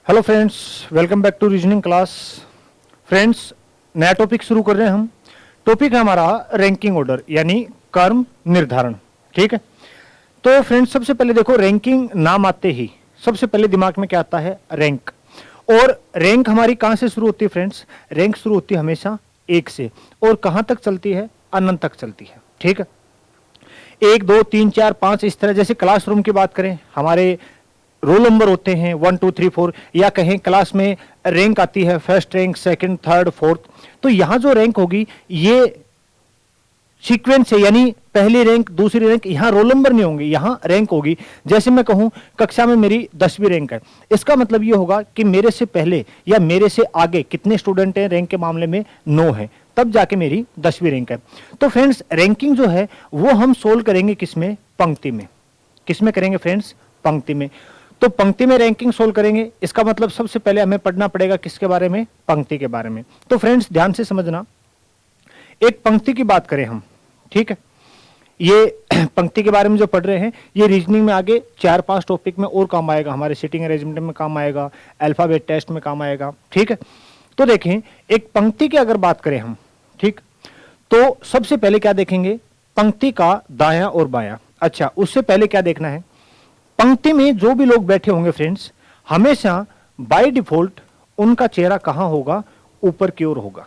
Hello friends, welcome back to reasoning class. Friends, नया topic शुरू कर रहे हैं हम। टॉपिक है हमारा रैंकिंग ऑर्डर यानी क्रम निर्धारण। ठीक है, तो फ्रेंड्स सबसे पहले देखो, रैंकिंग नाम आते ही सबसे पहले दिमाग में क्या आता है? रैंक। और रैंक हमारी कहां से शुरू होती है फ्रेंड्स? रैंक शुरू होती है हमेशा एक से, और कहां तक चलती है? अनंत तक चलती है। ठीक है, एक दो तीन चार पांच इस तरह। जैसे क्लासरूम की बात करें, हमारे रोल नंबर होते हैं 1 2 3 4, या कहें क्लास में रैंक आती है, first rank, second, third, fourth. तो यहां जो रैंक होगी ये सीक्वेंस है, यानी पहली रैंक, दूसरी रैंक। यहां रोल नंबर नहीं होंगे, यहां रैंक होगी। जैसे मैं कहूं कक्षा में मेरी 10वीं रैंक है, इसका मतलब यह होगा कि मेरे से पहले या मेरे से आगे कितने स्टूडेंट हैं? रैंक के मामले में 9 है, तब जाके मेरी 10वीं रैंक है। तो फ्रेंड्स, रैंकिंग जो है वो हम सोल्व करेंगे किसमें? पंक्ति में। किसमें करेंगे फ्रेंड्स? पंक्ति में। तो पंक्ति में रैंकिंग सोल्व करेंगे, इसका मतलब सबसे पहले हमें पढ़ना पड़ेगा किसके बारे में? पंक्ति के बारे में। तो फ्रेंड्स ध्यान से समझना, एक पंक्ति की बात करें हम, ठीक है, ये पंक्ति के बारे में जो पढ़ रहे हैं ये रीजनिंग में आगे 4-5 टॉपिक में और काम आएगा, हमारे सिटिंग अरेंजमेंट में काम आएगा, अल्फाबेट टेस्ट में काम आएगा। ठीक है, तो देखें, एक पंक्ति की अगर बात करें हम, ठीक, तो सबसे पहले क्या देखेंगे? पंक्ति का दायां और बायां। अच्छा, उससे पहले क्या देखना है? पंक्ति में जो भी लोग बैठे होंगे फ्रेंड्स, हमेशा बाय डिफॉल्ट उनका चेहरा कहां होगा? ऊपर की ओर होगा,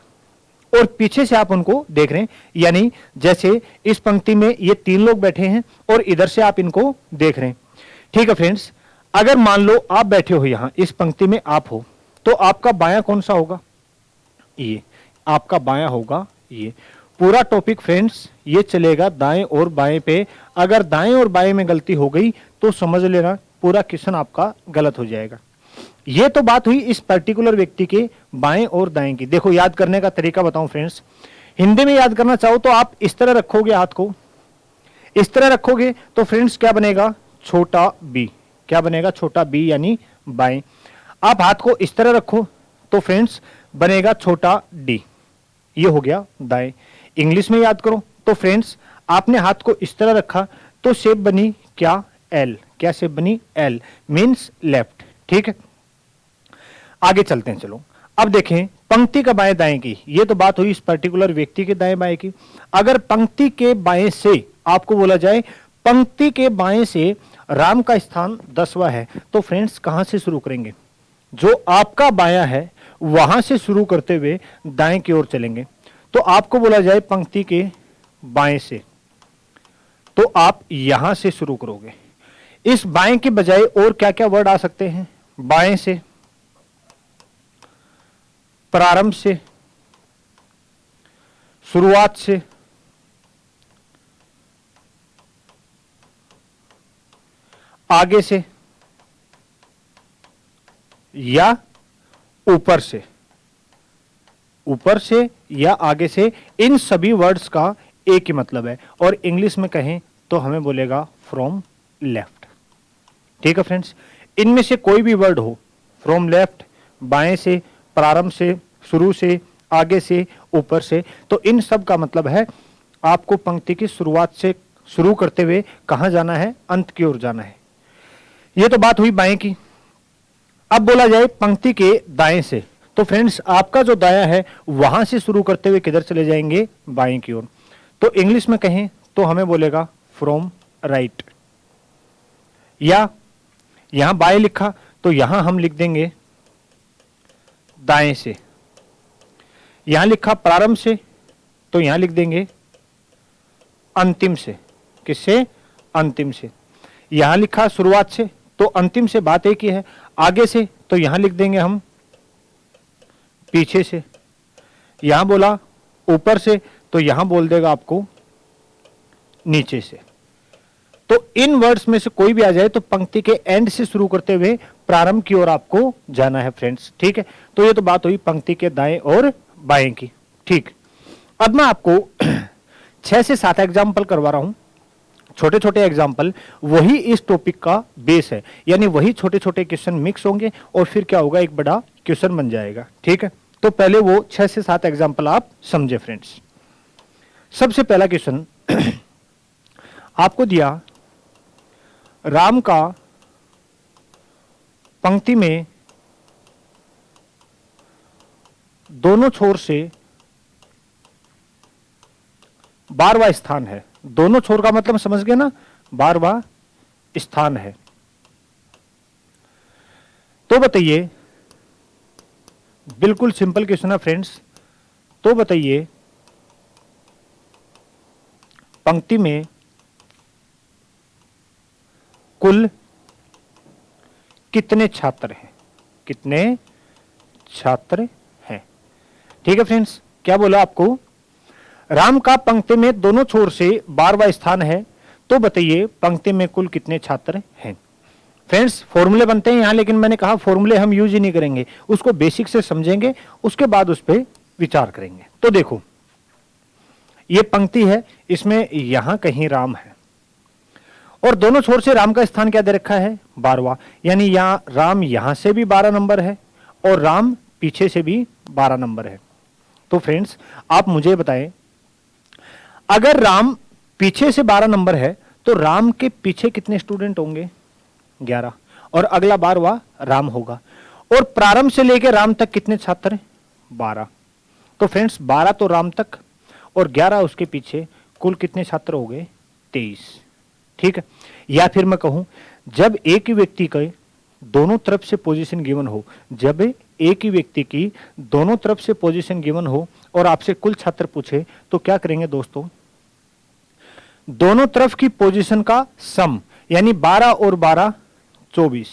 और पीछे से आप उनको देख रहे हैं। यानी जैसे इस पंक्ति में ये 3 लोग बैठे हैं और इधर से आप इनको देख रहे हैं। ठीक है फ्रेंड्स, अगर मान लो आप बैठे हो यहां, इस पंक्ति में आप हो, तो आपका बायां कौन सा होगा? ये आपका बायां होगा। ये पूरा टॉपिक फ्रेंड्स ये चलेगा दाएं और बाएं पे। अगर दाएं और बाएं में गलती हो गई तो समझ लेना पूरा क्वेश्चन आपका गलत हो जाएगा। ये तो बात हुई इस पर्टिकुलर व्यक्ति के बाएं और दाएं की। देखो, याद करने का तरीका बताऊं फ्रेंड्स, हिंदी में याद करना चाहो तो आप इस तरह रखोगे, हाथ को इस तरह रखोगे तो फ्रेंड्स क्या बनेगा? छोटा बी। क्या बनेगा? छोटा बी, यानी बाएं। आप हाथ को इस तरह रखो तो फ्रेंड्स बनेगा छोटा डी। ये हो गया दाएं। इंग्लिश में याद करो तो फ्रेंड्स आपने हाथ को इस तरह रखा तो शेप बनी क्या? एल। क्या शेप बनी? L, means left. ठीक है, आगे चलते हैं। चलो अब देखें पंक्ति का बाएं दाएं की। ये तो बात हुई इस पर्टिकुलर व्यक्ति के दाएं बाएं की। अगर पंक्ति के बाएं से आपको बोला जाए, पंक्ति के बाएं से राम का स्थान 10वां है, तो फ्रेंड्स कहां से शुरू करेंगे? जो आपका बायां है वहां से शुरू करते हुए दाएं की ओर चलेंगे। तो आपको बोला जाए पंक्ति के बाएं से, तो आप यहां से शुरू करोगे। इस बाएं के बजाय और क्या क्या वर्ड आ सकते हैं? बाएं से, प्रारंभ से, शुरुआत से, आगे से, या ऊपर से। ऊपर से या आगे से, इन सभी वर्ड्स का एक ही मतलब है, और इंग्लिश में कहें तो हमें बोलेगा फ्रॉम लेफ्ट। ठीक है फ्रेंड्स, इनमें से कोई भी वर्ड हो, फ्रॉम लेफ्ट, बाएं से, प्रारंभ से, शुरू से, आगे से, ऊपर से, तो इन सब का मतलब है आपको पंक्ति की शुरुआत से शुरू करते हुए कहां जाना है? अंत की ओर जाना है। यह तो बात हुई बाएं की। अब बोला जाए पंक्ति के दाएं से, तो फ्रेंड्स आपका जो दायां है वहां से शुरू करते हुए किधर चले जाएंगे? बाएं की ओर। तो इंग्लिश में कहें तो हमें बोलेगा फ्रॉम राइट। या यहां बाएं लिखा तो यहां हम लिख देंगे दाएं से। यहां लिखा प्रारंभ से तो यहां लिख देंगे अंतिम से। किससे? अंतिम से। यहां लिखा शुरुआत से तो अंतिम से बात एक ही है। आगे से तो यहां लिख देंगे हम पीछे से। यहां बोला ऊपर से तो यहां बोल देगा आपको नीचे से। तो इन वर्ड्स में से कोई भी आ जाए तो पंक्ति के एंड से शुरू करते हुए प्रारंभ की ओर आपको जाना है फ्रेंड्स। ठीक है, तो ये तो बात हुई पंक्ति के दाएं और बाएं की। ठीक, अब मैं आपको 6 से 7 एग्जाम्पल करवा रहा हूं, छोटे छोटे एग्जाम्पल। वही इस टॉपिक का बेस है, यानी वही छोटे छोटे क्वेश्चन मिक्स होंगे और फिर क्या होगा? एक बड़ा क्वेश्चन बन जाएगा। ठीक है, तो पहले वो 6 से 7 एग्जाम्पल आप समझे फ्रेंड्स। सबसे पहला क्वेश्चन आपको दिया, राम का पंक्ति में दोनों छोर से 12वां स्थान है। दोनों छोर का मतलब समझ गए ना, 12वां स्थान है। तो बताइए, बिल्कुल सिंपल क्वेश्चन है फ्रेंड्स। तो बताइए, पंक्ति में कुल कितने छात्र हैं? कितने छात्र हैं? ठीक है फ्रेंड्स, क्या बोला आपको? राम का पंक्ति में दोनों छोर से 12वां स्थान है। तो बताइए पंक्ति में कुल कितने छात्र हैं? फ्रेंड्स फॉर्मूले बनते हैं यहां, लेकिन मैंने कहा फॉर्मूले हम यूज ही नहीं करेंगे, उसको बेसिक से समझेंगे, उसके बाद उस पर विचार करेंगे। तो देखो, ये पंक्ति है, इसमें यहां कहीं राम है और दोनों छोर से राम का स्थान क्या दे रखा है? 12वां। यानी यहां राम यहां से भी 12 नंबर है और राम पीछे से भी 12 नंबर है। तो फ्रेंड्स आप मुझे बताएं, अगर राम पीछे से 12 नंबर है तो राम के पीछे कितने स्टूडेंट होंगे? 11। और अगला 12वां राम होगा। और प्रारंभ से लेकर राम तक कितने छात्र हैं? 12। तो फ्रेंड्स 12 तो राम तक और 11 उसके पीछे, कुल कितने छात्र हो गए? 23। ठीक है। या फिर मैं कहूं, जब एक ही व्यक्ति के दोनों तरफ से पोजीशन गिवन हो, जब एक ही व्यक्ति की दोनों तरफ से पोजीशन गिवन हो और आपसे कुल छात्र पूछे, तो क्या करेंगे दोस्तों? दोनों तरफ की पोजीशन का सम, यानी 12 और 12 24,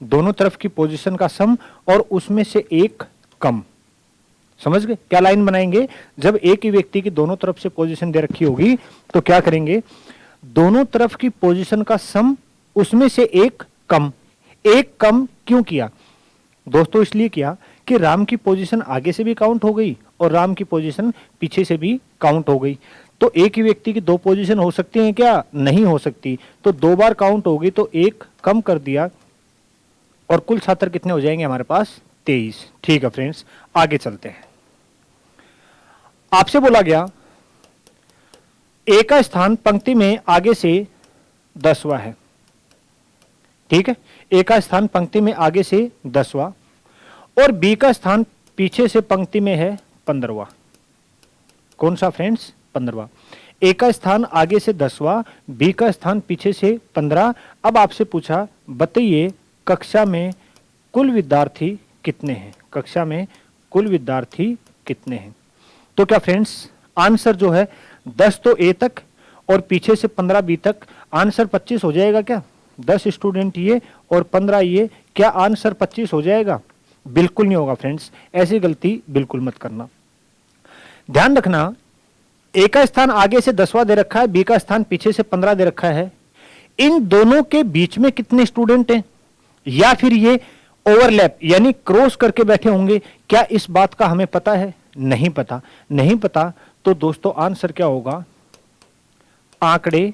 दोनों तरफ की पोजीशन का सम और उसमें से एक कम। समझ गए? क्या लाइन बनाएंगे? जब एक ही व्यक्ति की दोनों तरफ से पोजीशन दे रखी होगी तो क्या करेंगे? दोनों तरफ की पोजीशन का सम, उसमें से एक कम। एक कम क्यों किया दोस्तों? इसलिए किया कि राम की पोजीशन आगे से भी काउंट हो गई और राम की पोजीशन पीछे से भी काउंट हो गई। तो एक ही व्यक्ति की दो पोजीशन हो सकती हैं क्या? नहीं हो सकती। तो 2 बार काउंट होगी तो एक कम कर दिया और कुल छात्र कितने हो जाएंगे हमारे पास? 23। ठीक है फ्रेंड्स, आगे चलते हैं। आपसे बोला गया ए का स्थान पंक्ति में आगे से 10वां है। ठीक है, ए का स्थान पंक्ति में आगे से 10वां और बी का स्थान पीछे से पंक्ति में है 15वां। कौन सा फ्रेंड्स? 15वां। ए का स्थान आगे से 10वां, बी का स्थान पीछे से 15। अब आपसे पूछा, बताइए कक्षा में कुल विद्यार्थी कितने हैं? कक्षा में कुल विद्यार्थी कितने हैं? तो क्या फ्रेंड्स आंसर जो है 10 तो ए तक और पीछे से 15 बी तक, आंसर 25 हो जाएगा क्या? 10 स्टूडेंट ये और 15 ये, क्या आंसर 25 हो जाएगा? बिल्कुल नहीं होगा फ्रेंड्स, ऐसी गलती बिल्कुल मत करना। ध्यान रखना, ए का स्थान आगे से 10वां दे रखा है, बी का स्थान पीछे से 15 दे रखा है। इन दोनों के बीच में कितने स्टूडेंट हैं? या फिर ये ओवरलैप यानी क्रॉस करके बैठे होंगे? क्या इस बात का हमें पता है? नहीं पता। नहीं पता तो दोस्तों आंसर क्या होगा? आंकड़े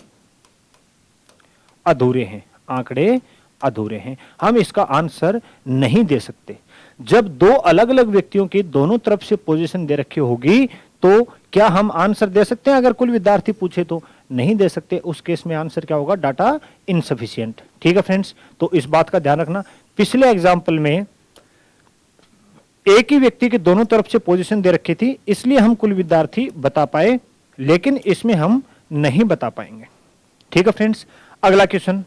अधूरे हैं। आंकड़े अधूरे हैं, हम इसका आंसर नहीं दे सकते। जब दो अलग अलग व्यक्तियों की दोनों तरफ से पोजीशन दे रखी होगी तो क्या हम आंसर दे सकते हैं? अगर कुल विद्यार्थी पूछे तो नहीं दे सकते। उस केस में आंसर क्या होगा? Data insufficient. ठीक है फ्रेंड्स, तो इस बात का ध्यान रखना। पिछले एग्जाम्पल में एक ही व्यक्ति के दोनों तरफ से पोजीशन दे रखी थी, इसलिए हम कुल विद्यार्थी बता पाए, लेकिन इसमें हम नहीं बता पाएंगे। ठीक है फ्रेंड्स, अगला क्वेश्चन।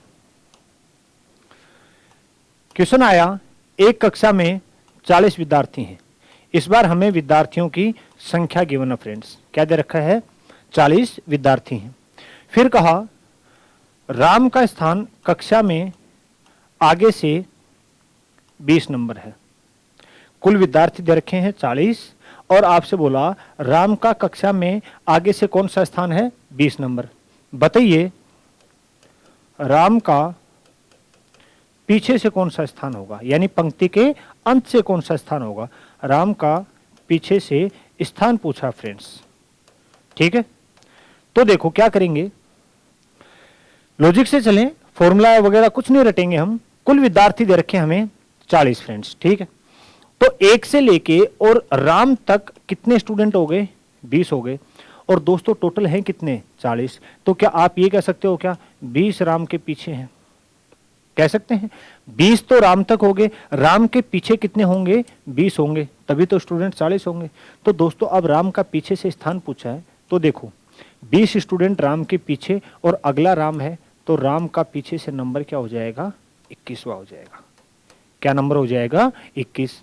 क्वेश्चन आया, एक कक्षा में 40 विद्यार्थी हैं। इस बार हमें विद्यार्थियों की संख्या गिवन है फ्रेंड्स। क्या दे रखा है? 40 विद्यार्थी हैं। फिर कहा राम का स्थान कक्षा में आगे से 20 नंबर है। कुल विद्यार्थी दे रखे हैं 40 और आपसे बोला राम का कक्षा में आगे से कौन सा स्थान है? 20 नंबर। बताइए राम का पीछे से कौन सा स्थान होगा? यानी पंक्ति के अंत से कौन सा स्थान होगा? राम का पीछे से स्थान पूछा फ्रेंड्स। ठीक है, तो देखो क्या करेंगे, लॉजिक से चलें, फॉर्मूला वगैरह कुछ नहीं रटेंगे हम। कुल विद्यार्थी दे रखे हमें 40 फ्रेंड्स। ठीक है, तो एक से लेके और राम तक कितने स्टूडेंट हो गए? 20 हो गए। और दोस्तों टोटल हैं कितने? 40। तो क्या आप ये कह सकते हो क्या 20 राम के पीछे हैं? कह सकते हैं 20 तो राम तक हो गए, राम के पीछे कितने होंगे 20 होंगे, तभी तो स्टूडेंट 40 होंगे। तो दोस्तों अब राम का पीछे से स्थान पूछा है, तो देखो 20 स्टूडेंट राम के पीछे और अगला राम है, तो राम का पीछे से नंबर क्या हो जाएगा 21वां हो जाएगा। क्या नंबर हो जाएगा 21।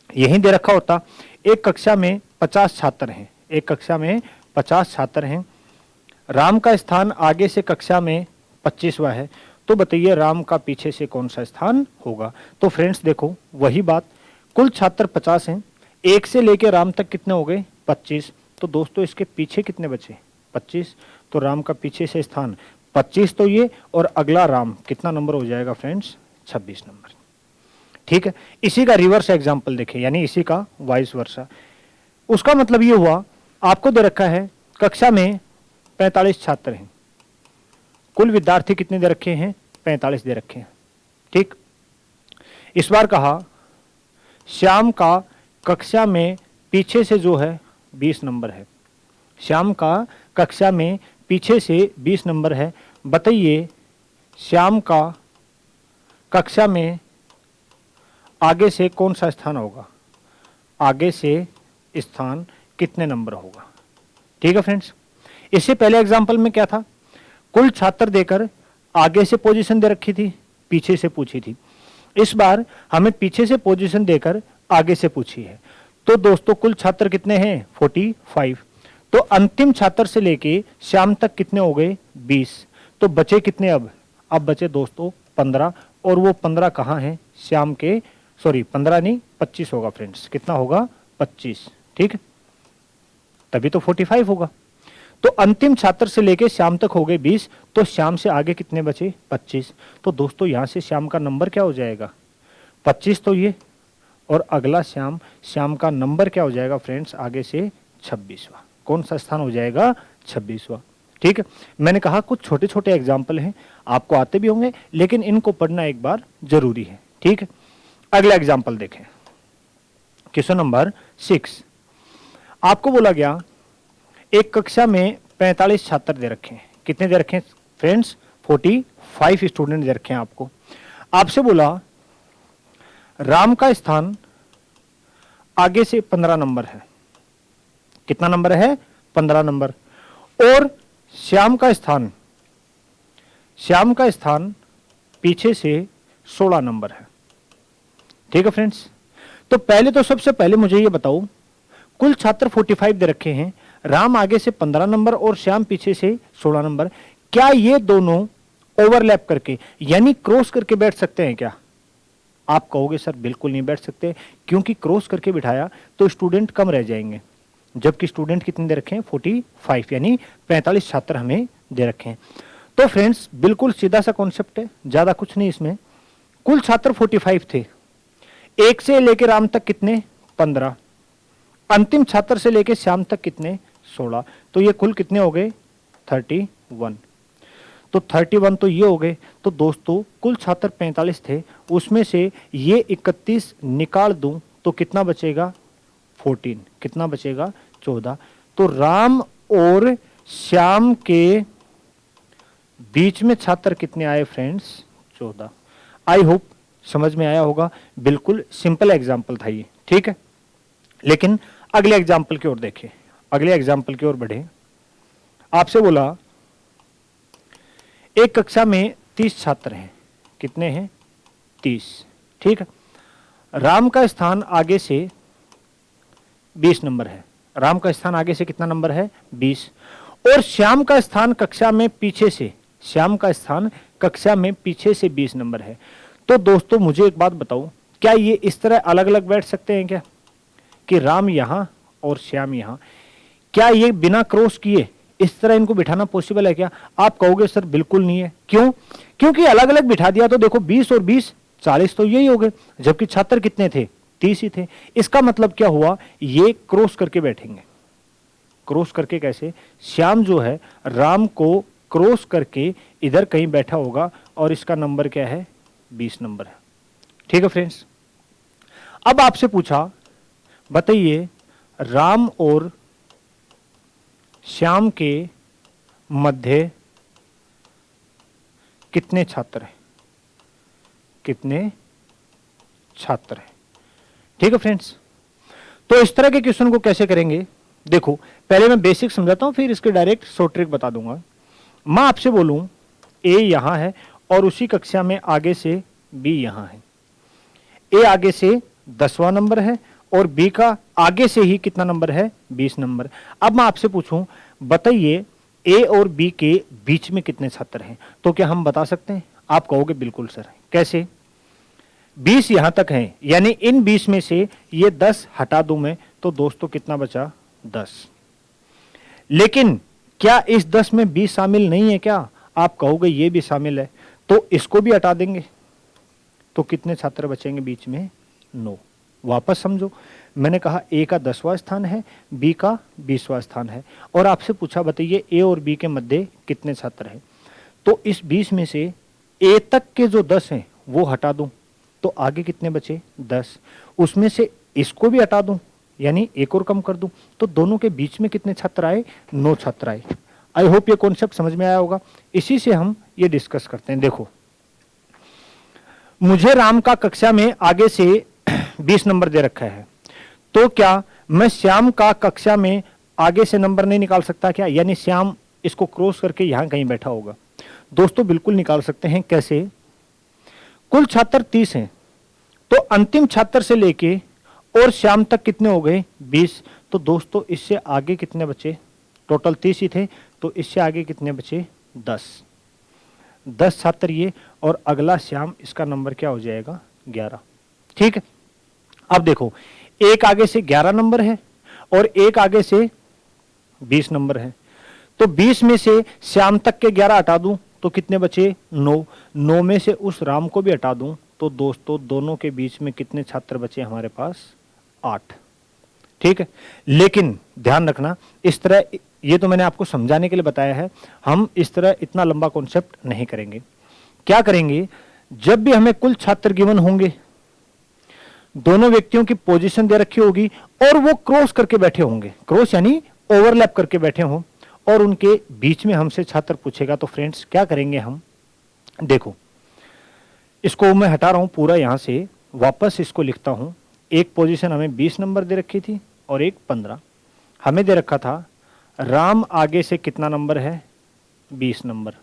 यही दे रखा होता एक कक्षा में 50 छात्र हैं, एक कक्षा में 50 छात्र हैं, राम का स्थान आगे से कक्षा में 25वां है, तो बताइए राम का पीछे से कौन सा स्थान होगा। तो फ्रेंड्स देखो वही बात, कुल छात्र 50 हैं, एक से लेकर राम तक कितने हो गए 25, तो दोस्तों इसके पीछे कितने बचे 25, तो राम का पीछे से स्थान 25 तो ये, और अगला राम कितना नंबर हो जाएगा फ्रेंड्स 26 नंबर। ठीक है, इसी का रिवर्स एग्जाम्पल देखें, यानी इसी का वाइस वर्सा। उसका मतलब ये हुआ आपको दे रखा है कक्षा में 45 छात्र हैं, कुल विद्यार्थी कितने दे रखे हैं 45 दे रखे हैं। ठीक, इस बार कहा श्याम का कक्षा में पीछे से जो है 20 नंबर है, श्याम का कक्षा में पीछे से 20 नंबर है, बताइए श्याम का कक्षा में आगे से कौन सा स्थान होगा, आगे से स्थान कितने नंबर होगा। ठीक है फ्रेंड्स, इससे पहले एग्जांपल में क्या था, कुल छात्र देकर आगे से पोजीशन दे रखी थी, पीछे से पूछी थी। इस बार हमें पीछे से पोजीशन देकर आगे से पूछी है, तो दोस्तों कुल छात्र कितने हैं 45, तो अंतिम छात्र से लेके श्याम तक कितने हो गए 20, तो बचे कितने अब बचे दोस्तों 15, और वो 15 कहाँ हैं श्याम के, सॉरी 15 नहीं 25 होगा फ्रेंड्स, कितना होगा 25। ठीक है, तभी तो 45 होगा। तो अंतिम छात्र से लेके श्याम तक हो गए 20, तो श्याम से आगे कितने बचे 25, तो दोस्तों यहां से श्याम का नंबर क्या हो जाएगा 25 तो ये, और अगला श्याम का नंबर क्या हो जाएगा फ्रेंड्स आगे से 26वां, कौन सा स्थान हो जाएगा 26वां। ठीक है, मैंने कहा कुछ छोटे छोटे एग्जाम्पल हैं, आपको आते भी होंगे लेकिन इनको पढ़ना एक बार जरूरी है। ठीक है, अगला एग्जाम्पल देखें, क्वेश्चन नंबर 6। आपको बोला गया एक कक्षा में 45 छात्र दे रखे हैं, कितने दे रखे हैं फ्रेंड्स 45 स्टूडेंट दे रखे हैं आपको। आपसे बोला राम का स्थान आगे से 15 नंबर है, कितना नंबर है 15 नंबर, और श्याम का स्थान पीछे से 16 नंबर है। ठीक है फ्रेंड्स, तो पहले तो सबसे पहले मुझे ये बताओ कुल छात्र 45 दे रखे हैं, राम आगे से 15 नंबर और श्याम पीछे से 16 नंबर, क्या ये दोनों ओवरलैप करके यानी क्रॉस करके बैठ सकते हैं क्या। आप कहोगे सर बिल्कुल नहीं बैठ सकते, क्योंकि क्रॉस करके बिठाया तो स्टूडेंट कम रह जाएंगे, जबकि स्टूडेंट कितने दे रखे हैं 45, यानी 45 छात्र हमें दे रखे हैं। तो फ्रेंड्स बिल्कुल सीधा सा कॉन्सेप्ट है, ज्यादा कुछ नहीं इसमें। कुल छात्र 45 थे, एक से लेकर राम तक कितने 15, अंतिम छात्र से लेकर श्याम तक कितने 16, तो ये कुल कितने हो गए 31, तो 31 तो ये हो गए। तो दोस्तों कुल छात्र 45 थे, उसमें से ये 31 निकाल दूं तो कितना बचेगा 14, कितना बचेगा 14। तो राम और श्याम के बीच में छात्र कितने आए फ्रेंड्स 14। आई होप समझ में आया होगा, बिल्कुल सिंपल एग्जाम्पल था ये। ठीक है, लेकिन अगले एग्जाम्पल की ओर देखें, अगले एग्जाम्पल की ओर बढ़े। आपसे बोला एक कक्षा में 30 छात्र हैं, कितने हैं 30। ठीक है, राम का स्थान आगे से 20 नंबर है, राम का स्थान आगे से कितना नंबर है 20, और श्याम का स्थान कक्षा में पीछे से, श्याम का स्थान कक्षा में पीछे से 20 नंबर है। तो दोस्तों मुझे एक बात बताओ, क्या ये इस तरह अलग अलग बैठ सकते हैं क्या, कि राम यहां और श्याम यहां, क्या ये बिना क्रॉस किए इस तरह इनको बिठाना पॉसिबल है क्या। आप कहोगे सर बिल्कुल नहीं है, क्यों, क्योंकि अलग अलग बिठा दिया तो देखो 20 और 20 40 तो यही हो गए, जबकि छात्र कितने थे 30 ही थे। इसका मतलब क्या हुआ, ये क्रॉस करके बैठेंगे। क्रॉस करके कैसे, श्याम जो है राम को क्रॉस करके इधर कहीं बैठा होगा, और इसका नंबर क्या है 20 नंबर है। ठीक है फ्रेंड्स, अब आपसे पूछा बताइए राम और श्याम के मध्य कितने छात्र हैं। कितने छात्र हैं। ठीक है फ्रेंड्स, तो इस तरह के क्वेश्चन को कैसे करेंगे, देखो पहले मैं बेसिक समझाता हूं, फिर इसके डायरेक्ट शॉर्ट ट्रिक बता दूंगा। मैं आपसे बोलूं ए यहां है और उसी कक्षा में आगे से बी यहां है। ए आगे से 10वां नंबर है और बी का आगे से ही कितना नंबर है, 20 नंबर। अब मैं आपसे पूछूं, बताइए ए और बी के बीच में कितने छात्र हैं, तो क्या हम बता सकते हैं? आप कहोगे बिल्कुल सर, कैसे? 20 यहां तक हैं, यानी इन 20 में से ये 10 हटा दूं मैं, तो दोस्तों कितना बचा, 10। लेकिन क्या इस 10 में 20 शामिल नहीं है क्या? आप कहोगे ये भी शामिल है, तो इसको भी हटा देंगे, तो कितने छात्र बचेंगे बीच में, 9। वापस समझो, मैंने कहा ए का 10वां स्थान है, बी का 20वां स्थान है, और आपसे पूछा बताइए ए और बी के मध्य कितने छात्र हैं। तो इस 20 में से ए तक के जो 10 हैं वो हटा दूं, तो आगे कितने बचे, 10। उसमें से इसको भी हटा दूं, यानी एक और कम कर दूं, तो दोनों के बीच में कितने छात्र आए, 9 छात्र आए। आई होप ये कॉन्सेप्ट समझ में आया होगा। इसी से हम ये डिस्कस करते हैं। देखो, मुझे राम का कक्षा में आगे से 20 नंबर दे रखा है, तो क्या मैं श्याम का कक्षा में आगे से नंबर नहीं निकाल सकता क्या? यानी श्याम इसको क्रॉस करके यहां कहीं बैठा होगा। दोस्तों बिल्कुल निकाल सकते हैं। कैसे? कुल छात्र 30 हैं, तो अंतिम छात्र से लेके और श्याम तक कितने हो गए, 20। तो दोस्तों इससे आगे कितने बचे, टोटल 30 ही थे, तो इससे आगे कितने बचे, 10 छात्र ये, और अगला श्याम, इसका नंबर क्या हो जाएगा, 11। ठीक है, अब देखो एक आगे से 11 नंबर है और एक आगे से 20 नंबर है, तो 20 में से श्याम तक के 11 हटा दूं तो कितने बचे, 9 में से उस राम को भी हटा दूं तो दोस्तों दोनों के बीच में कितने छात्र बचे हमारे पास, 8। ठीक है, लेकिन ध्यान रखना, इस तरह, ये तो मैंने आपको समझाने के लिए बताया है, हम इस तरह इतना लंबा कॉन्सेप्ट नहीं करेंगे। क्या करेंगे, जब भी हमें कुल छात्र गिवन होंगे, दोनों व्यक्तियों की पोजीशन दे रखी होगी और वो क्रॉस करके बैठे होंगे, क्रॉस यानी ओवरलैप करके बैठे हों, और उनके बीच में हमसे छात्र पूछेगा, तो फ्रेंड्स क्या करेंगे हम, देखो इसको मैं हटा रहा हूं पूरा, यहां से वापस इसको लिखता हूं। एक पोजीशन हमें 20 नंबर दे रखी थी और एक 15। हमें दे रखा था राम आगे से कितना नंबर है, 20 नंबर,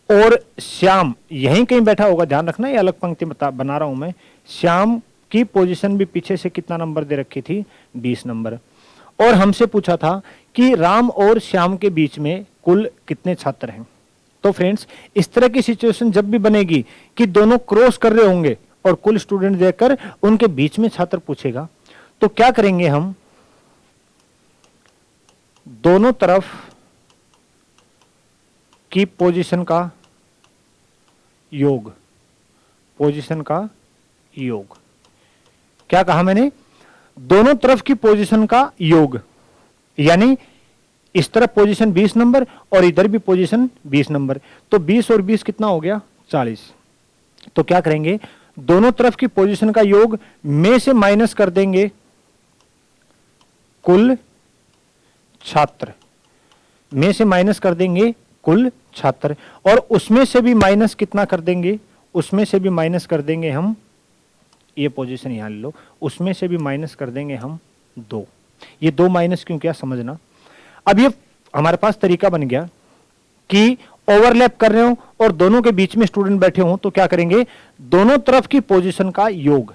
और श्याम यहीं कहीं बैठा होगा। ध्यान रखना, ये अलग पंक्ति बना रहा हूं मैं। श्याम की पोजीशन भी पीछे से कितना नंबर दे रखी थी, 20 नंबर, और हमसे पूछा था कि राम और श्याम के बीच में कुल कितने छात्र हैं। तो फ्रेंड्स इस तरह की सिचुएशन जब भी बनेगी कि दोनों क्रॉस कर रहे होंगे और कुल स्टूडेंट देखकर उनके बीच में छात्र पूछेगा, तो क्या करेंगे हम, दोनों तरफ की पोजीशन का योग, पोजीशन का योग, क्या कहा मैंने, दोनों तरफ की पोजीशन का योग, यानी इस तरफ पोजीशन 20 नंबर और इधर भी पोजीशन 20 नंबर, तो 20 और 20 कितना हो गया, 40। तो क्या करेंगे, दोनों तरफ की पोजीशन का योग में से माइनस कर देंगे कुल छात्र, में से माइनस कर देंगे कुल छात्र, और उसमें से भी माइनस कितना कर देंगे, उसमें से भी माइनस कर देंगे हम, ये पोजीशन यहां ले लो, उसमें से भी माइनस कर देंगे हम 2। ये 2 माइनस क्यों किया समझना। अब ये हमारे पास तरीका बन गया कि ओवरलैप कर रहे हो और दोनों के बीच में स्टूडेंट बैठे हो, तो क्या करेंगे, दोनों तरफ की पोजीशन का योग,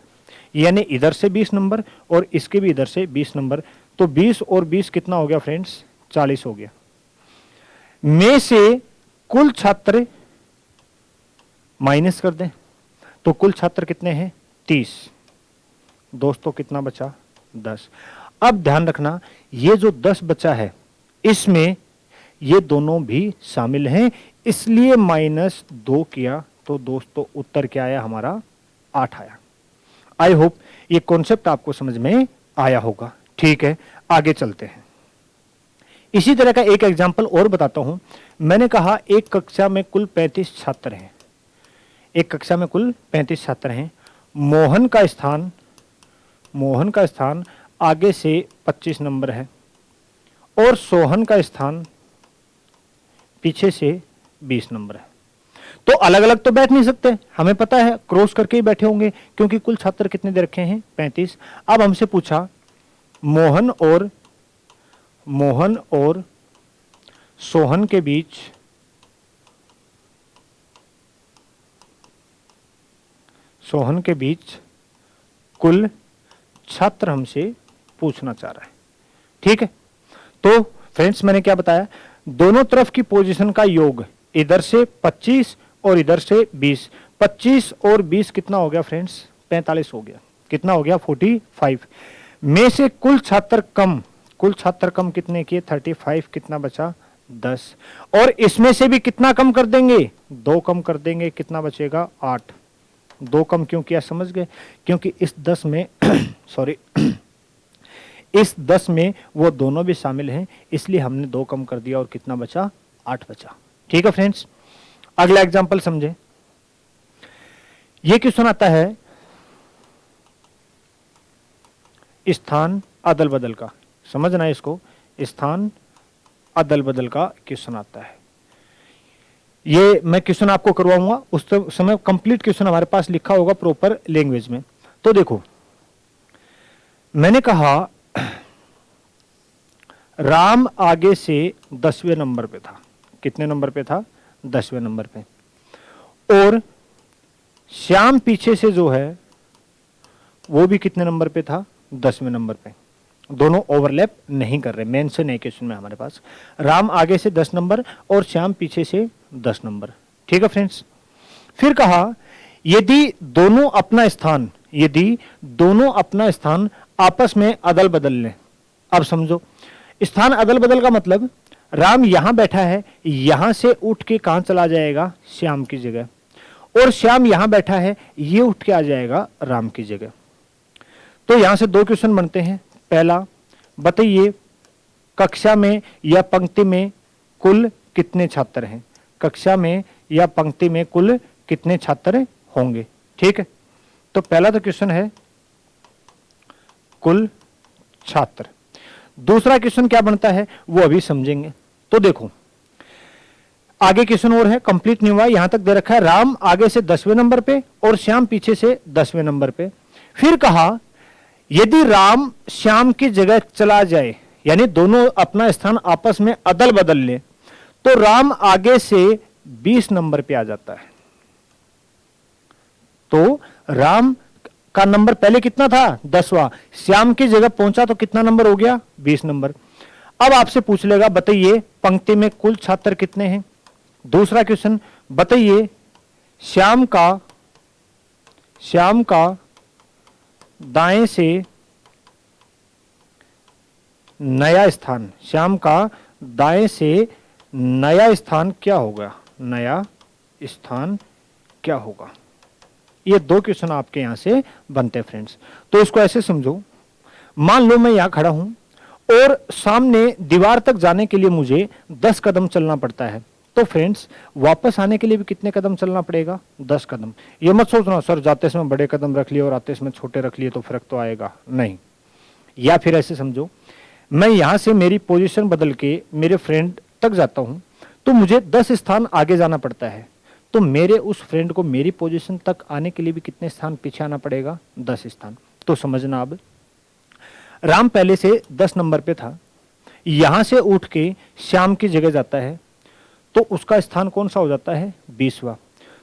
यानी इधर से 20 नंबर और इसके भी इधर से 20 नंबर, तो 20 और 20 कितना हो गया फ्रेंड्स, 40 हो गया। में से कुल छात्र माइनस कर दें तो कुल छात्र कितने हैं, 30। दोस्तों कितना बचा, 10। अब ध्यान रखना, ये जो 10 बचा है इसमें ये दोनों भी शामिल हैं, इसलिए -2 किया, तो दोस्तों उत्तर क्या आया हमारा, 8 आया। आई होप ये कॉन्सेप्ट आपको समझ में आया होगा। ठीक है, आगे चलते हैं। इसी तरह का एक एग्जाम्पल और बताता हूं। मैंने कहा एक कक्षा में कुल 35 छात्र हैं, एक कक्षा में कुल 35 छात्र हैं। मोहन का स्थान आगे से 25 नंबर है और सोहन का स्थान पीछे से 20 नंबर है। तो अलग अलग तो बैठ नहीं सकते, हमें पता है क्रॉस करके ही बैठे होंगे, क्योंकि कुल छात्र कितने दे रखे हैं 35। अब हमसे पूछा मोहन और सोहन के बीच कुल छात्र हमसे पूछना चाह रहा है। ठीक है, तो फ्रेंड्स मैंने क्या बताया, दोनों तरफ की पोजीशन का योग, इधर से 25 और इधर से 20, 25 और 20 कितना हो गया फ्रेंड्स 45 हो गया, कितना हो गया 45 में से कुल छात्र कम कितने किए 35, कितना बचा 10, और इसमें से भी कितना कम कर देंगे 2 कम कर देंगे, कितना बचेगा 8। 2 कम क्यों किया समझ गए, क्योंकि इस 10 में सॉरी इस 10 में वो दोनों भी शामिल हैं, इसलिए हमने 2 कम कर दिया और कितना बचा 8 बचा। ठीक है फ्रेंड्स, अगला एग्जांपल समझे। ये क्वेश्चन आता है स्थान अदल बदल का, समझना है इसको, स्थान अदल बदल का क्वेश्चन आता है। ये मैं क्वेश्चन आपको करवाऊंगा, उस समय कंप्लीट क्वेश्चन हमारे पास लिखा होगा प्रॉपर लैंग्वेज में। तो देखो मैंने कहा राम आगे से 10वें नंबर पे था, कितने नंबर पे था 10वें नंबर पे, और श्याम पीछे से जो है वो भी कितने नंबर पे था 10वें नंबर पे। दोनों ओवरलैप नहीं कर रहे, मेंशन है क्वेश्चन में हमारे पास, राम आगे से 10 नंबर और श्याम पीछे से 10 नंबर। ठीक है फ्रेंड्स, फिर कहा यदि दोनों अपना स्थान आपस में अदल बदल लें। अब समझो, स्थान अदल बदल का मतलब राम यहां बैठा है, यहां से उठ के कहां चला जाएगा श्याम की जगह, और श्याम यहां बैठा है, ये उठ के आ जाएगा राम की जगह। तो यहां से 2 क्वेश्चन बनते हैं। पहला, बताइए कक्षा में या पंक्ति में कुल कितने छात्र हैं, कक्षा में या पंक्ति में कुल कितने छात्र होंगे। ठीक है, तो पहला तो क्वेश्चन है कुल छात्र। दूसरा क्वेश्चन क्या बनता है वो अभी समझेंगे। तो देखो आगे क्वेश्चन और है, कंप्लीट नहीं हुआ, यहां तक दे रखा है राम आगे से 10वें नंबर पे और श्याम पीछे से 10वें नंबर पे। फिर कहा यदि राम श्याम की जगह चला जाए, यानी दोनों अपना स्थान आपस में अदल बदल ले, तो राम आगे से 20 नंबर पे आ जाता है। तो राम का नंबर पहले कितना था 10वां, श्याम की जगह पहुंचा तो कितना नंबर हो गया 20 नंबर। अब आपसे पूछ लेगा बताइए पंक्ति में कुल छात्र कितने हैं। दूसरा क्वेश्चन, बताइए श्याम का दाएं से नया स्थान, श्याम का दाएं से नया स्थान क्या होगा, नया स्थान क्या होगा। ये 2 क्वेश्चन आपके यहां से बनते हैं फ्रेंड्स। तो इसको ऐसे समझो, मान लो मैं यहां खड़ा हूं और सामने दीवार तक जाने के लिए मुझे 10 कदम चलना पड़ता है, तो फ्रेंड्स वापस आने के लिए भी कितने कदम चलना पड़ेगा 10 कदम। ये मत सोचना सर जाते समय बड़े कदम रख लिए और आते समय छोटे रख लिए तो फर्क तो आएगा, नहीं। या फिर ऐसे समझो, मैं यहां से मेरी पोजीशन बदल के मेरे फ्रेंड तक जाता हूं, तो मुझे 10 स्थान आगे जाना पड़ता है, तो मेरे उस फ्रेंड को मेरी पोजीशन तक आने के लिए भी कितने स्थान पीछे आना पड़ेगा 10 स्थान। तो समझना, अब राम पहले से 10 नंबर पे था, यहां से उठ के श्याम की जगह जाता है, तो उसका स्थान कौन सा हो जाता है 20वां।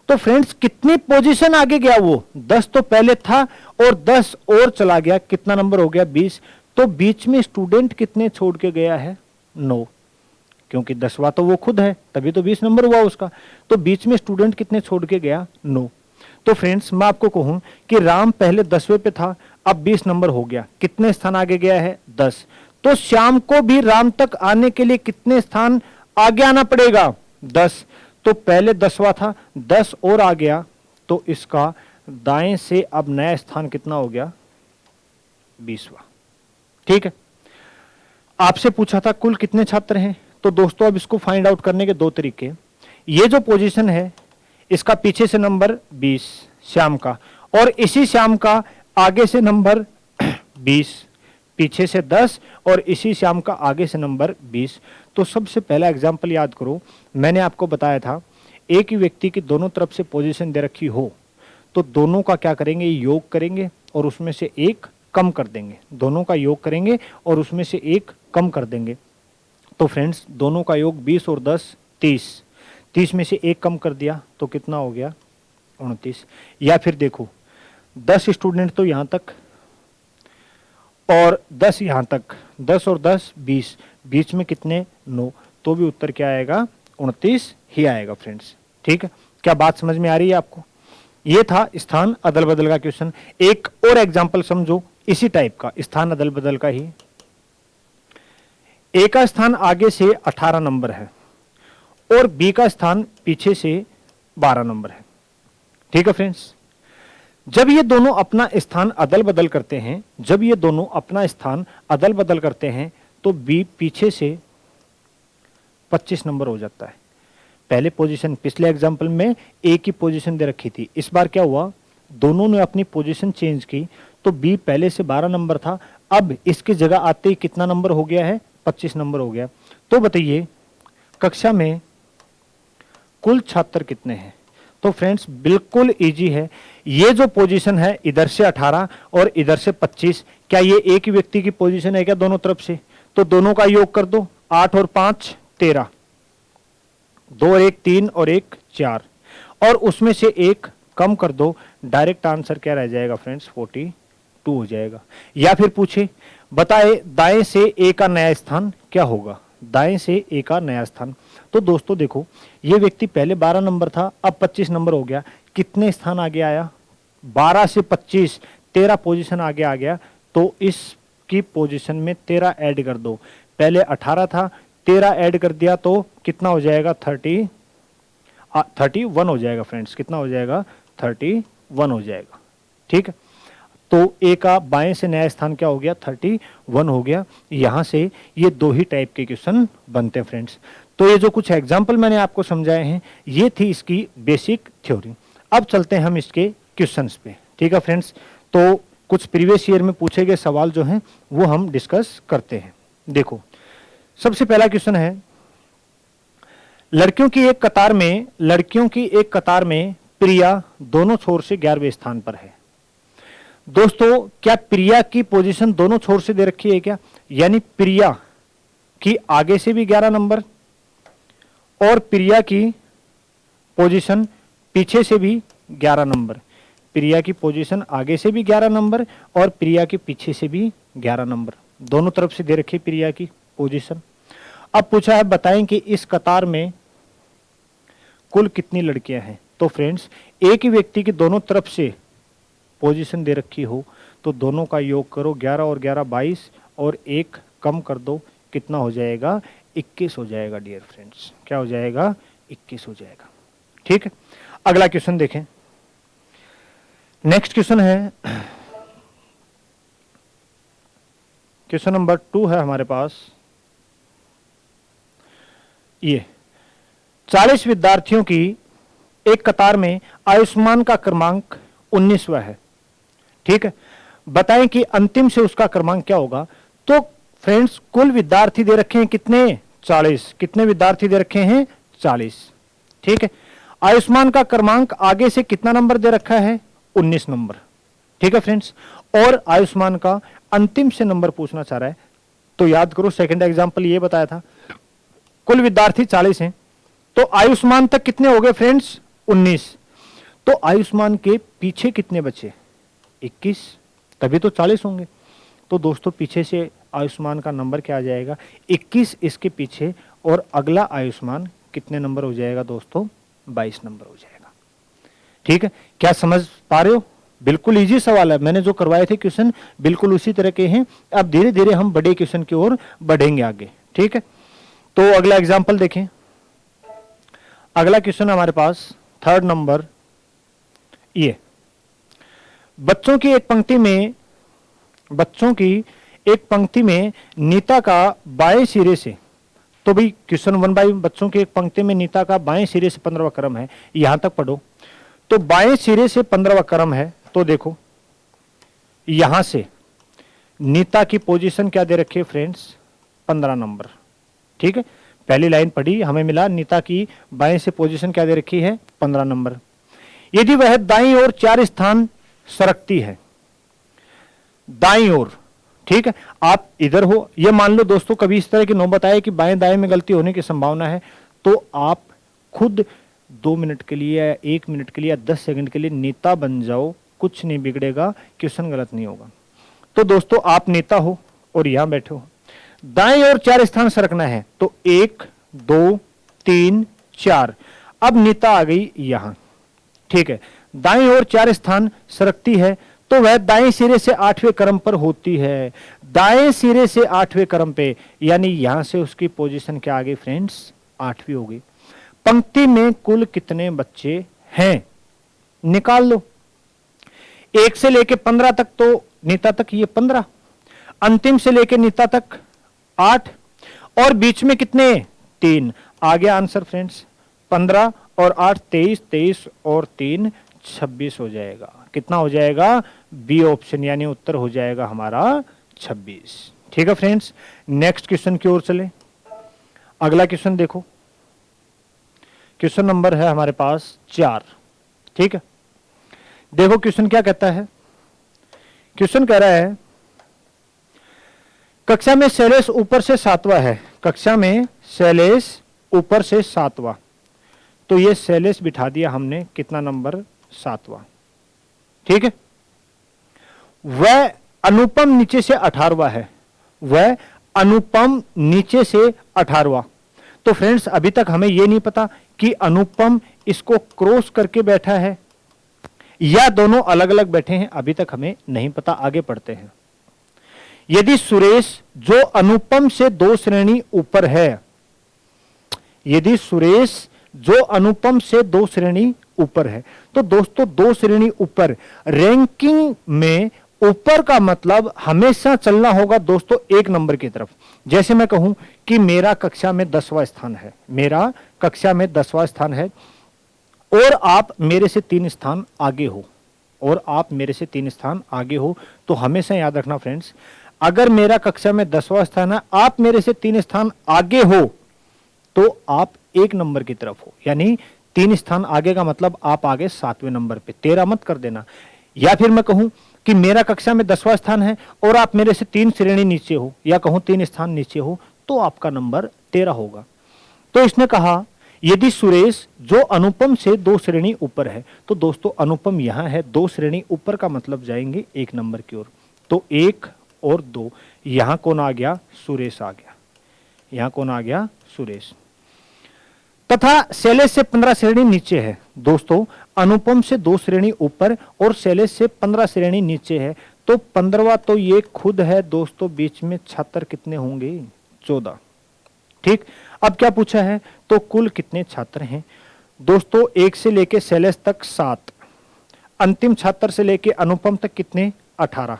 तो फ्रेंड्स कितनी पोजीशन आगे गया वो, 10 तो पहले था और 10 और चला गया, कितना नंबर हो गया 20। तो बीच में स्टूडेंट कितने छोड़ के गया है 9, क्योंकि 10वां तो वो खुद है, तभी तो 20 नंबर हुआ उसका। तो बीच में स्टूडेंट कितने छोड़ के गया 9। तो फ्रेंड्स मैं आपको कहूं कि राम पहले 10वें पे था, अब 20 नंबर हो गया, कितने स्थान आगे गया है 10। तो श्याम को भी राम तक आने के लिए कितने स्थान आगे आना पड़ेगा 10। तो पहले 10वां था, 10 और आ गया, तो इसका दाएं से अब नया स्थान कितना हो गया 20वां। ठीक है, आपसे पूछा था कुल कितने छात्र हैं, तो दोस्तों अब इसको फाइंड आउट करने के 2 तरीके। ये जो पोजीशन है इसका पीछे से नंबर 20 श्याम का, और इसी श्याम का आगे से नंबर 20, पीछे से 10 और इसी श्याम का आगे से नंबर 20। तो सबसे पहला एग्जाम्पल याद करो, मैंने आपको बताया था एक ही व्यक्ति की दोनों तरफ से पोजीशन दे रखी हो तो दोनों का क्या करेंगे, योग करेंगे और उसमें से एक कम कर देंगे। दोनों का योग करेंगे और उसमें से एक कम कर देंगे। तो फ्रेंड्स दोनों का योग 20 और 10 30, 30 में से एक कम कर दिया तो कितना हो गया 29। या फिर देखो 10 स्टूडेंट तो यहां तक और 10 यहां तक, 10 और 10 20, बीच में कितने 9, तो भी उत्तर क्या आएगा 29 ही आएगा फ्रेंड्स। ठीक है, क्या बात समझ में आ रही है आपको? ये था स्थान अदल बदल का क्वेश्चन। एक और एग्जांपल समझो इसी टाइप का, स्थान अदल बदल का ही। ए का स्थान आगे से 18 नंबर है और बी का स्थान पीछे से 12 नंबर है। ठीक है फ्रेंड्स, जब ये दोनों अपना स्थान अदल बदल करते हैं, जब ये दोनों अपना स्थान अदल बदल करते हैं तो बी पीछे से 25 नंबर हो जाता है। पहले पोजीशन, पिछले एग्जांपल में ए की पोजीशन दे रखी थी, इस बार क्या हुआ, दोनों ने अपनी पोजीशन चेंज की तो बी पहले से 12 नंबर था, अब इसकी जगह आते ही कितना नंबर हो गया है, 25 नंबर हो गया। तो बताइए कक्षा में कुल छात्र कितने हैं? तो फ्रेंड्स बिल्कुल इजी है, ये जो पोजीशन है इधर से 18 और इधर से 25, क्या ये एक ही व्यक्ति की पोजीशन है क्या दोनों तरफ से? तो दोनों का योग कर दो, 8 और 5 13, 2 और 1 3 और 1 4, और उसमें से एक कम कर दो, डायरेक्ट आंसर क्या रह जाएगा फ्रेंड्स 42 हो जाएगा। या फिर पूछे बताए दाएं से ए का नया स्थान क्या होगा, दाएं से ए का नया स्थान। तो दोस्तों देखो ये व्यक्ति पहले 12 नंबर था, अब 25 नंबर हो गया, कितने स्थान आगे आया, 12 से 25 13 पोजीशन आगे आ गया, तो इसकी पोजीशन में 13 ऐड कर दो। पहले 18 था, 13 ऐड कर दिया तो कितना हो जाएगा 31 हो जाएगा फ्रेंड्स, कितना हो जाएगा 31 हो जाएगा। ठीक है, तो ए का बाएं से नया स्थान क्या हो गया 31 हो गया। यहां से ये दो ही टाइप के क्वेश्चन बनते हैं फ्रेंड्स। तो ये जो कुछ एग्जाम्पल मैंने आपको समझाए हैं ये थी इसकी बेसिक थ्योरी। अब चलते हैं हम इसके क्वेश्चंस पे। ठीक है फ्रेंड्स, तो कुछ प्रीवियस ईयर में पूछे गए सवाल जो हैं वो हम डिस्कस करते हैं। देखो सबसे पहला क्वेश्चन है, लड़कियों की एक कतार में प्रिया दोनों छोर से 11वें स्थान पर है। दोस्तों क्या प्रिया की पोजीशन दोनों छोर से दे रखी है क्या? यानी प्रिया की आगे से भी 11 नंबर और प्रिया की पोजीशन पीछे से भी 11 नंबर, प्रिया की पोजीशन आगे से भी 11 नंबर और प्रिया के पीछे से भी 11 नंबर, दोनों तरफ से दे रखी प्रिया की पोजीशन। अब पूछा है बताएं कि इस कतार में कुल कितनी लड़कियां हैं। तो फ्रेंड्स एक ही व्यक्ति की दोनों तरफ से पोजीशन दे रखी हो तो दोनों का योग करो, 11 और 11 22 और एक कम कर दो, कितना हो जाएगा 21 हो जाएगा डियर फ्रेंड्स। क्या हो जाएगा 21 हो जाएगा। ठीक है, अगला क्वेश्चन देखें। नेक्स्ट क्वेश्चन है क्वेश्चन नंबर 2 है हमारे पास। ये 40 विद्यार्थियों की एक कतार में आयुष्मान का क्रमांक 19वां है। ठीक है, बताएं कि अंतिम से उसका क्रमांक क्या होगा। तो फ्रेंड्स कुल विद्यार्थी दे रखे हैं कितने 40, कितने विद्यार्थी दे रखे हैं 40। ठीक है, आयुष्मान का क्रमांक आगे से कितना नंबर दे रखा है 19 नंबर। ठीक है फ्रेंड्स, और आयुष्मान का अंतिम से नंबर पूछना चाह रहा है। तो याद करो सेकंड एग्जांपल ये बताया था, कुल विद्यार्थी 40 हैं तो आयुष्मान तक कितने हो गए फ्रेंड्स 19, तो आयुष्मान के पीछे कितने बचे 21, तभी तो 40 होंगे। तो दोस्तों पीछे से आयुष्मान का नंबर क्या आ जाएगा 21 इसके पीछे, और अगला आयुष्मान कितने नंबर हो जाएगा दोस्तों 22 नंबर हो जाएगा। ठीक है, क्या समझ पा रहे हो? बिल्कुल इजी सवाल है, मैंने जो करवाए थे क्वेश्चन बिल्कुल उसी तरह के हैं। अब धीरे धीरे हम बड़े क्वेश्चन की ओर बढ़ेंगे आगे। ठीक है, तो अगला एग्जाम्पल देखें। अगला क्वेश्चन हमारे पास 3rd नंबर, ये बच्चों की एक पंक्ति में नीता का बाएं सिरे से, तो भाई क्वेश्चन 1 बाई बच्चों की एक पंक्ति में नीता का बाएं सिरे से 15वां क्रम है, यहां तक पढ़ो। तो बाएं सिरे से 15वां क्रम है, तो देखो यहां से नीता की पोजीशन क्या दे रखी है फ्रेंड्स 15 नंबर। ठीक है, पहली लाइन पढ़ी, हमें मिला नीता की बाएं से पोजीशन क्या दे रखी है, 15 नंबर। यदि वह दाईं ओर 4 स्थान सरकती है, दाईं ओर, ठीक है, आप इधर हो, ये मान लो दोस्तों कभी इस तरह की नौबत आए कि बाएं दाएं में गलती होने की संभावना है, तो आप खुद 2 मिनट के लिए या 1 मिनट के लिए या 10 सेकंड के लिए नेता बन जाओ, कुछ नहीं बिगड़ेगा, क्वेश्चन गलत नहीं होगा। तो दोस्तों आप नेता हो और यहां बैठे हो, दाएं ओर 4 स्थान सरकना है, तो 1 2 3 4। अब नेता आ गई यहां, ठीक है, दाएं ओर 4 स्थान सरकती है तो वह दाएं सिरे से 8वें क्रम पर होती है, दाएं सिरे से 8वें क्रम पे, यानी यहां से उसकी पोजीशन क्या आ गई फ्रेंड्स, 8वीं हो गई। पंक्ति में कुल कितने बच्चे हैं, निकाल लो। 1 से लेके 15 तक तो नीता तक ये 15, अंतिम से लेके नीता तक 8, और बीच में कितने, 3। आ गया आंसर फ्रेंड्स, 15 और 8 23, 23 और 3 26 हो जाएगा। कितना हो जाएगा, बी ऑप्शन, यानी उत्तर हो जाएगा हमारा 26। ठीक है फ्रेंड्स, नेक्स्ट क्वेश्चन की ओर चले। अगला क्वेश्चन देखो, क्वेश्चन नंबर है हमारे पास 4। ठीक है, देखो क्वेश्चन क्या कहता है। क्वेश्चन कह रहा है कक्षा में शैलेश ऊपर से 7वां है, कक्षा में शैलेश ऊपर से 7वां, तो ये शैलेश बिठा दिया हमने कितना नंबर, 7वां। ठीक है, वह अनुपम नीचे से 18वां है, वह अनुपम नीचे से 18वां। तो फ्रेंड्स अभी तक हमें यह नहीं पता कि अनुपम इसको क्रॉस करके बैठा है या दोनों अलग अलग बैठे हैं, अभी तक हमें नहीं पता। आगे पढ़ते हैं। यदि सुरेश जो अनुपम से 2 श्रेणी ऊपर है, यदि सुरेश जो अनुपम से 2 श्रेणी ऊपर है, तो दोस्तों 2 श्रेणी ऊपर, रैंकिंग में ऊपर का मतलब हमेशा चलना होगा दोस्तों 1 नंबर की तरफ। जैसे मैं कहूं कि मेरा कक्षा में 10वां स्थान है, मेरा कक्षा में 10वां स्थान है और आप मेरे से 3 स्थान आगे हो, और आप मेरे से 3 स्थान आगे हो, तो हमेशा याद रखना फ्रेंड्स, अगर मेरा कक्षा में 10वां स्थान है, आप मेरे से 3 स्थान आगे हो, तो आप 1 नंबर की तरफ हो, यानी 3 स्थान आगे का मतलब आप आगे 7वें नंबर पे, 13 मत कर देना। या फिर मैं कहूं कि मेरा कक्षा में 10वां स्थान है और आप मेरे से 3 श्रेणी नीचे हो, या कहूं 3 स्थान नीचे हो, तो आपका नंबर 13 होगा। तो इसने कहा यदि सुरेश जो अनुपम से 2 श्रेणी ऊपर है, तो दोस्तों अनुपम यहां है, 2 श्रेणी ऊपर का मतलब जाएंगे 1 नंबर की ओर, तो 1 और 2, यहां कौन आ गया, सुरेश आ गया, यहां कौन आ गया, सुरेश। तथा शैलेश से 15 श्रेणी नीचे है, दोस्तों अनुपम से 2 श्रेणी ऊपर और शैलेश से 15 श्रेणी नीचे है, तो 15वां तो ये खुद है दोस्तों, बीच में छात्र कितने होंगे, 14। ठीक, अब क्या पूछा है, तो कुल कितने छात्र हैं दोस्तों, 1 से लेके शैलेश तक 7, अंतिम छात्र से लेके अनुपम तक कितने, 18,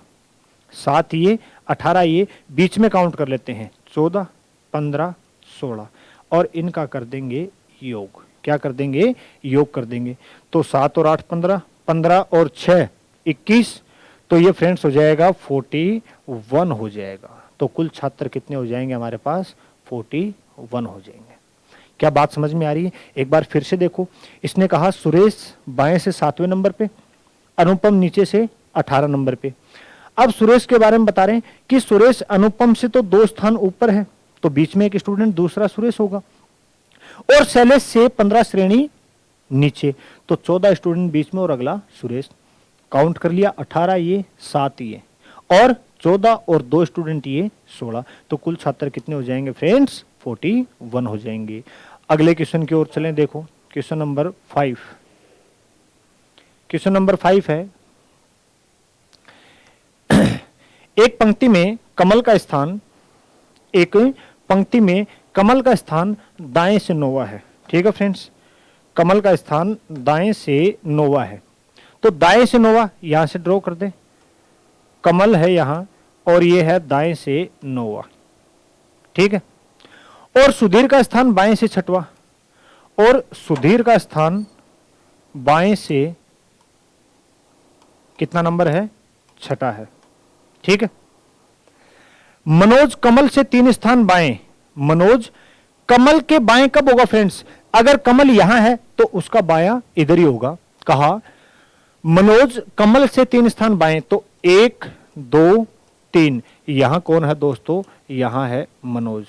7 ये 18 ये, बीच में काउंट कर लेते हैं 14 15 16, और इनका कर देंगे योग। क्या कर देंगे, योग कर देंगे। तो 7 और 8 15, 15 और 6 21, तो ये फ्रेंड्स हो जाएगा 41 हो जाएगा। तो कुल छात्र कितने हो जाएंगे हमारे पास, 41 हो जाएंगे। क्या बात समझ में आ रही है? एक बार फिर से देखो, इसने कहा सुरेश बाएं से 7वें नंबर पे, अनुपम नीचे से 18 नंबर पे। अब सुरेश के बारे में बता रहे हैं कि सुरेश अनुपम से तो 2 स्थान ऊपर है, तो बीच में एक स्टूडेंट दूसरा सुरेश होगा, और शैलेश से 15 श्रेणी नीचे, तो 14 स्टूडेंट बीच में और अगला सुरेश। काउंट कर लिया, 18 ये 7 ये, और 14 और 2 स्टूडेंट ये 16, तो कुल छात्र कितने हो जाएंगे फ्रेंड्स, 41 हो जाएंगे। अगले क्वेश्चन की ओर चलें। देखो क्वेश्चन नंबर 5, क्वेश्चन नंबर 5 है एक पंक्ति में कमल का स्थान, एक पंक्ति में कमल का स्थान दाएं से 9वां है। ठीक है फ्रेंड्स, कमल का स्थान दाएं से 9वां है, तो दाएं से 9वां यहां से ड्रॉ कर दे, कमल है यहां और ये है दाएं से 9वां। ठीक है, और सुधीर का स्थान बाएं से 6वां, और सुधीर का स्थान बाएं से कितना नंबर है, 6वां है। ठीक है, मनोज कमल से 3 स्थान बाएं, मनोज कमल के बाएं कब होगा फ्रेंड्स? अगर कमल यहां है तो उसका बायां इधर ही होगा। कहा मनोज कमल से 3 स्थान बाएं, तो 1 2 3, यहां कौन है दोस्तों? यहां है मनोज।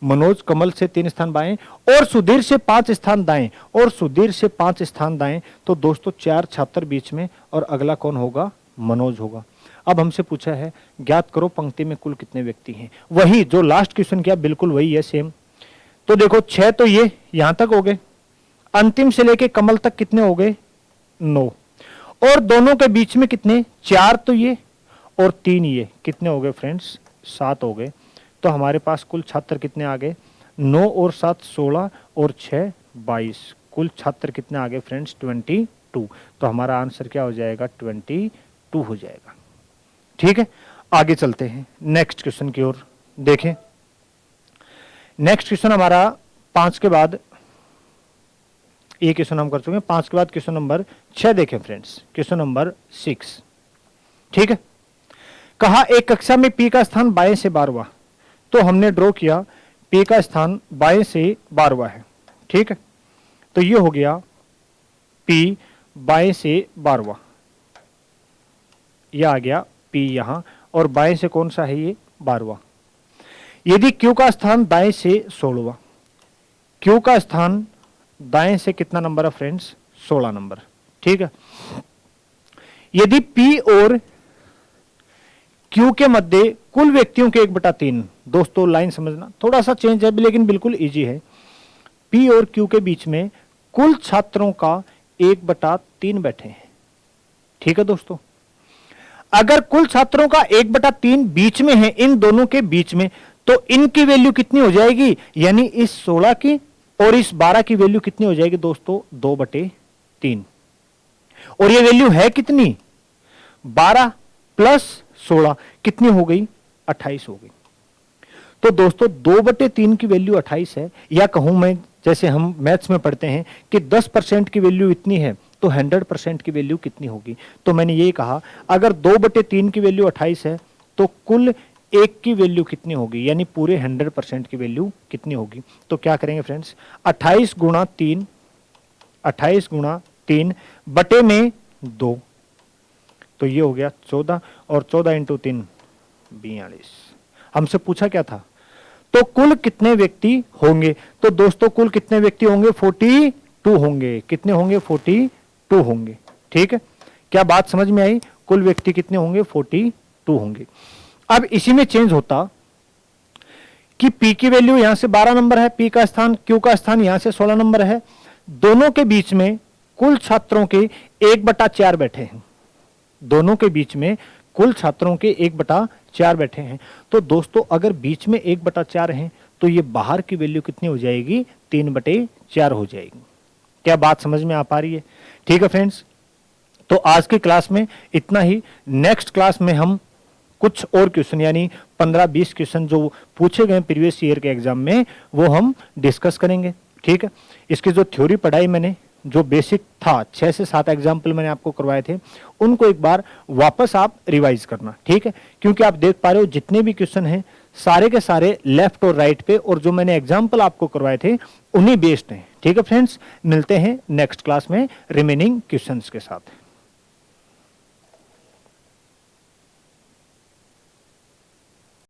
मनोज कमल से 3 स्थान बाएं और सुधीर से 5 स्थान दाएं, और सुधीर से 5 स्थान दाएं, तो दोस्तों 4 छात्र बीच में, और अगला कौन होगा? मनोज होगा। अब हमसे पूछा है ज्ञात करो पंक्ति में कुल कितने व्यक्ति हैं। वही जो लास्ट क्वेश्चन किया बिल्कुल वही है, सेम। तो देखो 6 तो ये यहां तक हो गए, अंतिम से लेके कमल तक कितने हो गए? 9, और दोनों के बीच में कितने? 4 तो ये और 3 ये, कितने हो गए फ्रेंड्स? 7 हो गए। तो हमारे पास कुल छात्र कितने आ गए? 9 और 7 16 और 6 22, कुल छात्र कितने आ गए फ्रेंड्स? 22। तो हमारा आंसर क्या हो जाएगा? 22 हो जाएगा। ठीक है, आगे चलते हैं नेक्स्ट क्वेश्चन की ओर। देखें नेक्स्ट क्वेश्चन हमारा 5 के बाद, ये क्वेश्चन हम कर चुके हैं। 5 के बाद क्वेश्चन नंबर 6 देखें फ्रेंड्स, क्वेश्चन नंबर 6। ठीक है, कहा एक कक्षा में पी का स्थान बाएं से 12वां, तो हमने ड्रॉ किया पी का स्थान बाएं से 12वां है। ठीक है, तो ये हो गया पी बाएं से 12वां, यह आ गया पी यहां, और बाएं से कौन सा है? ये 12वां। यदि क्यू का स्थान दाएं से 16वां, क्यू का स्थान दाएं से कितना नंबर है फ्रेंड्स? 16 नंबर। ठीक है, यदि पी और क्यू के मध्य कुल व्यक्तियों के 1/3, दोस्तों लाइन समझना, थोड़ा सा चेंज है लेकिन बिल्कुल इजी है। पी और क्यू के बीच में कुल छात्रों का 1/3 बैठे हैं। ठीक है दोस्तों, अगर कुल छात्रों का 1/3 बीच में है, इन दोनों के बीच में, तो इनकी वैल्यू कितनी हो जाएगी? यानी इस 16 की और इस 12 की वैल्यू कितनी हो जाएगी दोस्तों? 2/3। और ये वैल्यू है कितनी? 12 प्लस 16 कितनी हो गई? 28 हो गई। तो दोस्तों 2/3 की वैल्यू 28 है, या कहूं मैं जैसे हम मैथ्स में पढ़ते हैं कि 10% की वैल्यू इतनी है, तो 100% की वैल्यू कितनी होगी? तो मैंने यही कहा अगर 2/3 की वैल्यू 28 है तो कुल 1 की वैल्यू कितनी होगी, यानी पूरे 100% की वैल्यू कितनी होगी? तो क्या करेंगे फ्रेंड्स? 28 गुणा 3 बटे में 2, तो ये हो गया 14, और 14 इंटू 3 42। हमसे पूछा क्या था? तो कुल कितने व्यक्ति होंगे? तो दोस्तों कुल कितने व्यक्ति होंगे? 42 होंगे। कितने होंगे? 42 होंगे। ठीक है, क्या बात समझ में आई? कुल व्यक्ति कितने होंगे? 42 होंगे। अब इसी में चेंज होता कि P की वैल्यू यहां से 12 नंबर है, P का स्थान, Q का स्थान यहां से 16 नंबर है, दोनों के बीच में कुल छात्रों के 1/4 बैठे हैं। दोनों के बीच में कुल छात्रों के 1/4 बैठे हैं। तो दोस्तों अगर बीच में 1/4 हैं तो ये बाहर की वैल्यू कितनी हो जाएगी? 3/4 हो जाएगी। क्या बात समझ में आ पा रही है? ठीक है फ्रेंड्स, तो आज की क्लास में इतना ही। नेक्स्ट क्लास में हम कुछ और क्वेश्चन यानी 15-20 क्वेश्चन जो पूछे गए प्रीवियस ईयर के एग्जाम में वो हम डिस्कस करेंगे। ठीक है, इसकी जो थ्योरी पढ़ाई मैंने, जो बेसिक था 6 से 7 एग्जाम्पल मैंने आपको करवाए थे, उनको एक बार वापस आप रिवाइज करना। ठीक है, क्योंकि आप देख पा रहे हो जितने भी क्वेश्चन हैं सारे के सारे लेफ्ट और राइट पे, और जो मैंने एग्जाम्पल आपको करवाए थे उन्हीं बेस्ड हैं। ठीक है फ्रेंड्स, मिलते हैं नेक्स्ट क्लास में रिमेनिंग क्वेश्चंस के साथ।